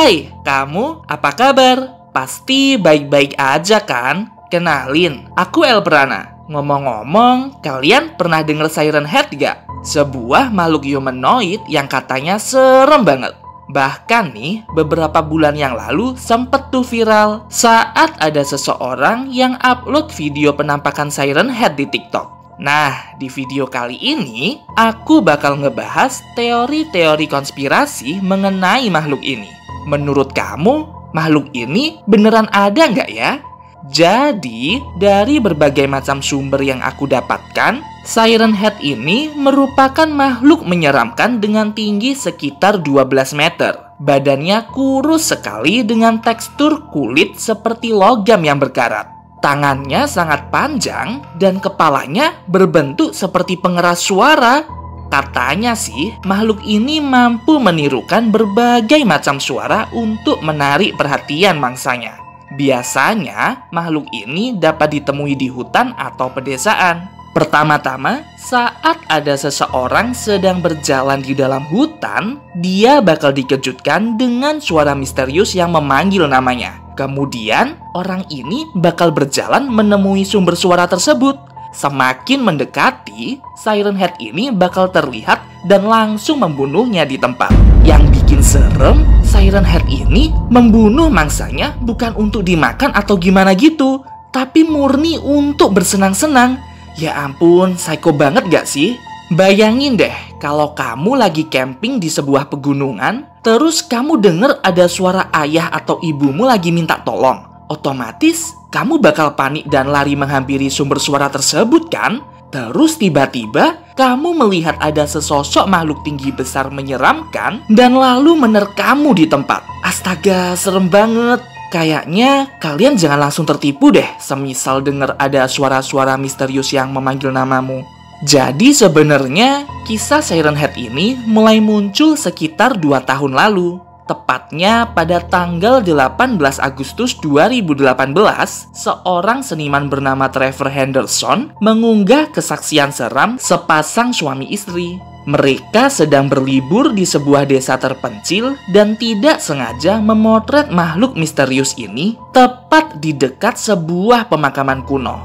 Hai, kamu apa kabar? Pasti baik-baik aja kan? Kenalin, aku Elprana. Ngomong-ngomong, kalian pernah denger Siren Head gak? Sebuah makhluk humanoid yang katanya serem banget. Bahkan nih, beberapa bulan yang lalu sempet tuh viral saat ada seseorang yang upload video penampakan Siren Head di TikTok. Nah, di video kali ini, aku bakal ngebahas teori-teori konspirasi mengenai makhluk ini. Menurut kamu, makhluk ini beneran ada nggak ya? Jadi, dari berbagai macam sumber yang aku dapatkan, Siren Head ini merupakan makhluk menyeramkan dengan tinggi sekitar 12 meter. Badannya kurus sekali dengan tekstur kulit seperti logam yang berkarat. Tangannya sangat panjang dan kepalanya berbentuk seperti pengeras suara. Katanya sih, makhluk ini mampu menirukan berbagai macam suara untuk menarik perhatian mangsanya. Biasanya, makhluk ini dapat ditemui di hutan atau pedesaan. Pertama-tama, saat ada seseorang sedang berjalan di dalam hutan, dia bakal dikejutkan dengan suara misterius yang memanggil namanya. Kemudian, orang ini bakal berjalan menemui sumber suara tersebut. Semakin mendekati, Siren Head ini bakal terlihat dan langsung membunuhnya di tempat. Yang bikin serem, Siren Head ini membunuh mangsanya bukan untuk dimakan atau gimana gitu, tapi murni untuk bersenang-senang. Ya ampun, psycho banget gak sih? Bayangin deh, kalau kamu lagi camping di sebuah pegunungan, terus kamu denger ada suara ayah atau ibumu lagi minta tolong. Otomatis, kamu bakal panik dan lari menghampiri sumber suara tersebut kan? Terus tiba-tiba, kamu melihat ada sesosok makhluk tinggi besar menyeramkan dan lalu menerkammu di tempat. Astaga, serem banget. Kayaknya kalian jangan langsung tertipu deh, semisal denger ada suara-suara misterius yang memanggil namamu. Jadi sebenarnya kisah Siren Head ini mulai muncul sekitar 2 tahun lalu. Tepatnya pada tanggal 18 Agustus 2018, seorang seniman bernama Trevor Henderson mengunggah kesaksian seram sepasang suami istri. Mereka sedang berlibur di sebuah desa terpencil dan tidak sengaja memotret makhluk misterius ini tepat di dekat sebuah pemakaman kuno.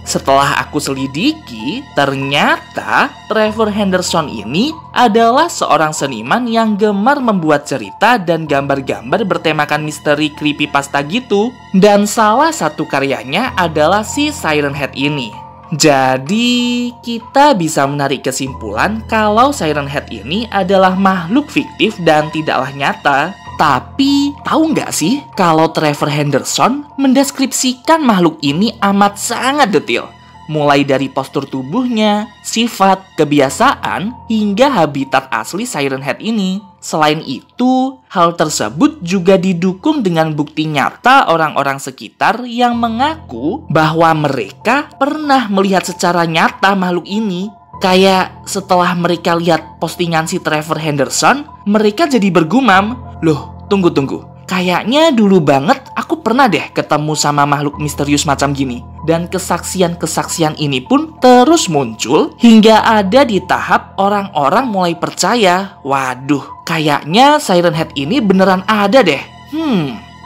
Setelah aku selidiki, ternyata Trevor Henderson ini adalah seorang seniman yang gemar membuat cerita dan gambar-gambar bertemakan misteri creepypasta gitu. Dan salah satu karyanya adalah si Siren Head ini. Jadi, kita bisa menarik kesimpulan kalau Siren Head ini adalah makhluk fiktif dan tidaklah nyata. Tapi, tahu nggak sih kalau Trevor Henderson mendeskripsikan makhluk ini amat sangat detail. Mulai dari postur tubuhnya, sifat, kebiasaan, hingga habitat asli Siren Head ini. Selain itu, hal tersebut juga didukung dengan bukti nyata orang-orang sekitar yang mengaku bahwa mereka pernah melihat secara nyata makhluk ini. Kayak setelah mereka lihat postingan si Trevor Henderson, mereka jadi bergumam, "Loh, tunggu. Kayaknya dulu banget aku pernah deh ketemu sama makhluk misterius macam gini." Dan kesaksian-kesaksian ini pun terus muncul hingga ada di tahap orang-orang mulai percaya, waduh, kayaknya Siren Head ini beneran ada deh.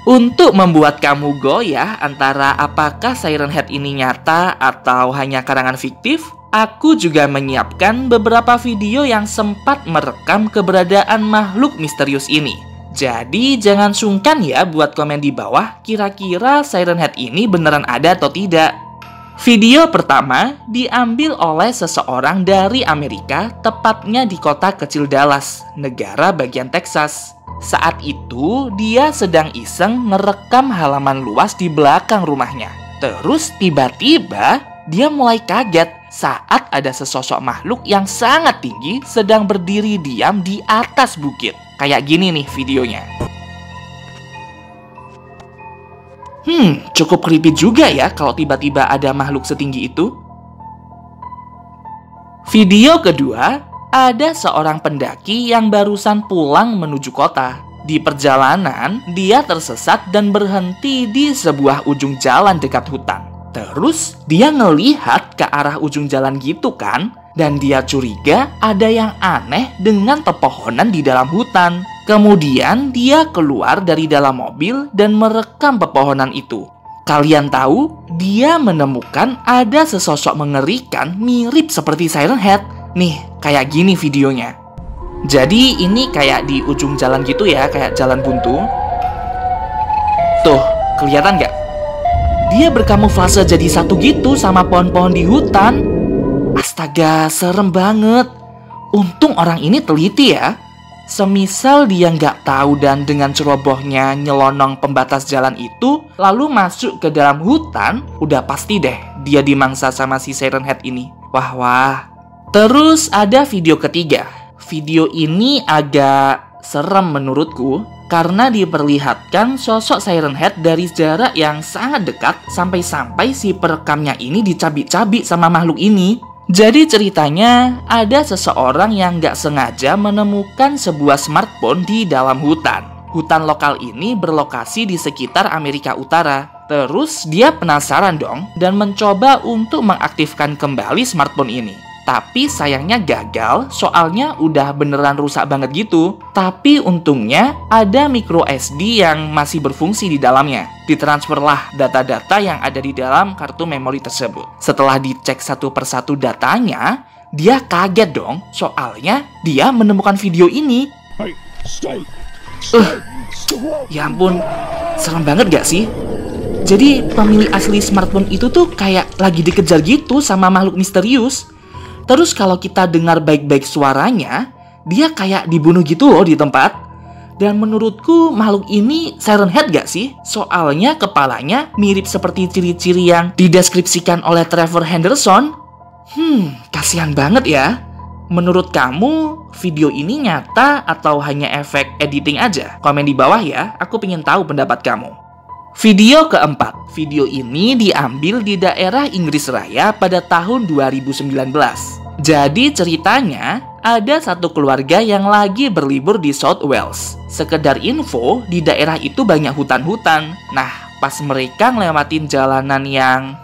Untuk membuat kamu goyah antara apakah Siren Head ini nyata atau hanya karangan fiktif, aku juga menyiapkan beberapa video yang sempat merekam keberadaan makhluk misterius ini. Jadi jangan sungkan ya buat komen di bawah kira-kira Siren Head ini beneran ada atau tidak. Video pertama diambil oleh seseorang dari Amerika, tepatnya di kota kecil Dallas, negara bagian Texas. Saat itu dia sedang iseng ngerekam halaman luas di belakang rumahnya. Terus tiba-tiba dia mulai kaget saat ada sesosok makhluk yang sangat tinggi sedang berdiri diam di atas bukit. Kayak gini nih videonya. Cukup creepy juga ya kalau tiba-tiba ada makhluk setinggi itu. Video kedua, ada seorang pendaki yang barusan pulang menuju kota. Di perjalanan, dia tersesat dan berhenti di sebuah ujung jalan dekat hutan. Terus dia ngelihat ke arah ujung jalan gitu kan, dan dia curiga ada yang aneh dengan pepohonan di dalam hutan. Kemudian dia keluar dari dalam mobil dan merekam pepohonan itu. Kalian tahu, dia menemukan ada sesosok mengerikan mirip seperti Siren Head. Nih, kayak gini videonya. Jadi ini kayak di ujung jalan gitu ya, kayak jalan buntu. Tuh, kelihatan nggak? Dia berkamuflase jadi satu gitu sama pohon-pohon di hutan. Astaga, serem banget. Untung orang ini teliti ya. Semisal dia nggak tahu dan dengan cerobohnya nyelonong pembatas jalan itu, lalu masuk ke dalam hutan, udah pasti deh dia dimangsa sama si Siren Head ini. Wah. Terus ada video ketiga. Video ini agak serem menurutku, karena diperlihatkan sosok Siren Head dari jarak yang sangat dekat sampai-sampai si perekamnya ini dicabik-cabik sama makhluk ini. Jadi ceritanya ada seseorang yang nggak sengaja menemukan sebuah smartphone di dalam hutan. Hutan lokal ini berlokasi di sekitar Amerika Utara. Terus dia penasaran dong dan mencoba untuk mengaktifkan kembali smartphone ini. Tapi sayangnya gagal, soalnya udah beneran rusak banget gitu. Tapi untungnya ada micro SD yang masih berfungsi di dalamnya. Ditransferlah data-data yang ada di dalam kartu memori tersebut. Setelah dicek satu persatu datanya, dia kaget dong, soalnya dia menemukan video ini. Ya ampun, serem banget gak sih? Jadi pemilik asli smartphone itu tuh kayak lagi dikejar gitu sama makhluk misterius. Terus kalau kita dengar baik-baik suaranya, dia kayak dibunuh gitu loh di tempat. Dan menurutku makhluk ini Siren Head gak sih? Soalnya kepalanya mirip seperti ciri-ciri yang dideskripsikan oleh Trevor Henderson. Kasihan banget ya. Menurut kamu, video ini nyata atau hanya efek editing aja? Komen di bawah ya, aku pengen tahu pendapat kamu. Video keempat. Video ini diambil di daerah Inggris Raya pada tahun 2019. Jadi ceritanya, ada satu keluarga yang lagi berlibur di South Wales. Sekedar info, di daerah itu banyak hutan-hutan. Nah, pas mereka ngelewatin jalanan yang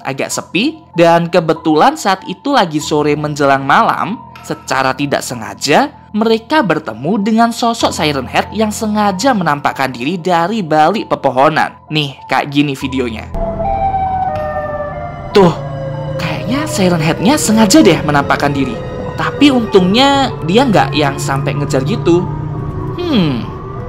agak sepi, dan kebetulan saat itu lagi sore menjelang malam, secara tidak sengaja, mereka bertemu dengan sosok Siren Head yang sengaja menampakkan diri dari balik pepohonan. Nih, kayak gini videonya. Tuh, kayaknya Siren Head-nya sengaja deh menampakkan diri. Tapi untungnya dia nggak yang sampai ngejar gitu.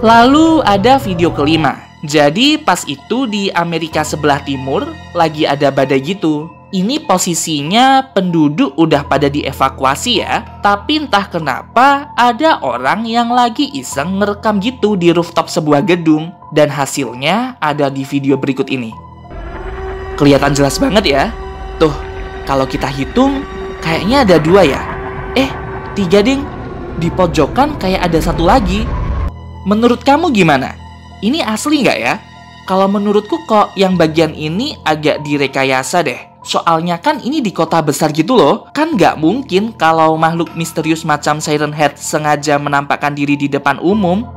Lalu ada video kelima. Jadi pas itu di Amerika sebelah timur lagi ada badai gitu. Ini posisinya penduduk udah pada dievakuasi ya. Tapi entah kenapa ada orang yang lagi iseng ngerekam gitu di rooftop sebuah gedung. Dan hasilnya ada di video berikut ini. Kelihatan jelas banget ya. Tuh, kalau kita hitung kayaknya ada 2 ya. 3 ding. Di pojokan kayak ada 1 lagi. Menurut kamu gimana? Ini asli nggak ya? Kalau menurutku kok yang bagian ini agak direkayasa deh. Soalnya kan ini di kota besar gitu loh. Kan nggak mungkin kalau makhluk misterius macam Siren Head sengaja menampakkan diri di depan umum.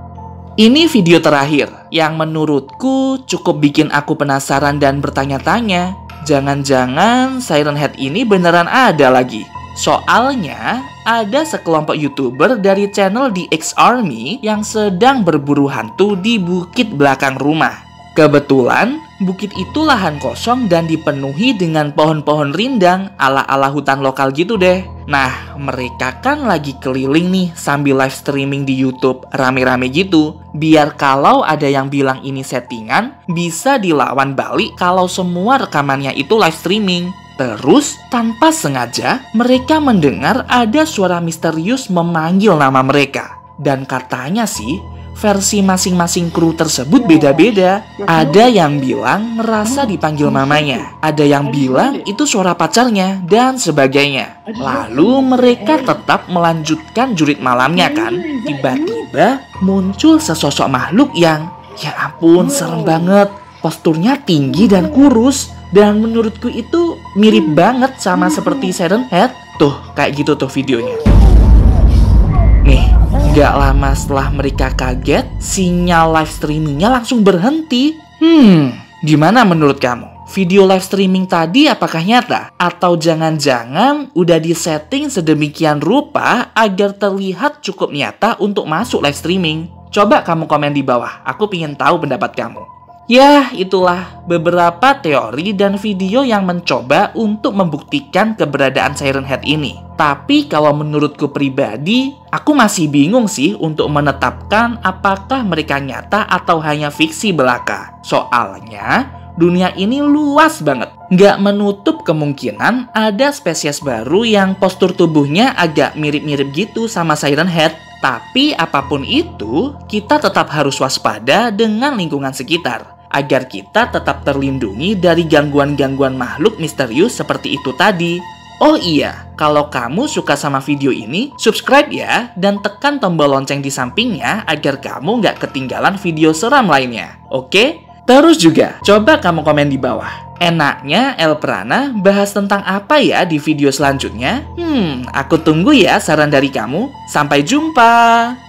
Ini video terakhir yang menurutku cukup bikin aku penasaran dan bertanya-tanya. Jangan-jangan Siren Head ini beneran ada lagi. Soalnya ada sekelompok YouTuber dari channel The X Army yang sedang berburu hantu di bukit belakang rumah. Kebetulan, bukit itu lahan kosong dan dipenuhi dengan pohon-pohon rindang ala-ala hutan lokal gitu deh. Nah, mereka kan lagi keliling nih sambil live streaming di YouTube rame-rame gitu. Biar kalau ada yang bilang ini settingan, bisa dilawan balik kalau semua rekamannya itu live streaming. Terus, tanpa sengaja, mereka mendengar ada suara misterius memanggil nama mereka. Dan katanya sih, versi masing-masing kru tersebut beda-beda. Ada yang bilang ngerasa dipanggil mamanya, ada yang bilang itu suara pacarnya, dan sebagainya. Lalu mereka tetap melanjutkan jurit malamnya kan. Tiba-tiba muncul sesosok makhluk yang, ya ampun, serem banget. Posturnya tinggi dan kurus. Dan menurutku itu mirip banget sama seperti Siren Head. Tuh, kayak gitu tuh videonya. Nih, gak lama setelah mereka kaget, sinyal live streamingnya langsung berhenti. Gimana menurut kamu? Video live streaming tadi apakah nyata? Atau jangan-jangan udah disetting sedemikian rupa agar terlihat cukup nyata untuk masuk live streaming? Coba kamu komen di bawah, aku pengen tahu pendapat kamu. Ya, itulah beberapa teori dan video yang mencoba untuk membuktikan keberadaan Siren Head ini. Tapi kalau menurutku pribadi, aku masih bingung sih untuk menetapkan apakah mereka nyata atau hanya fiksi belaka. Soalnya, dunia ini luas banget. Nggak menutup kemungkinan ada spesies baru yang postur tubuhnya agak mirip-mirip gitu sama Siren Head. Tapi apapun itu, kita tetap harus waspada dengan lingkungan sekitar agar kita tetap terlindungi dari gangguan-gangguan makhluk misterius seperti itu tadi. Oh iya, kalau kamu suka sama video ini, subscribe ya, dan tekan tombol lonceng di sampingnya agar kamu nggak ketinggalan video seram lainnya. Oke? Terus juga, coba kamu komen di bawah. Enaknya Elprana bahas tentang apa ya di video selanjutnya? Aku tunggu ya saran dari kamu. Sampai jumpa!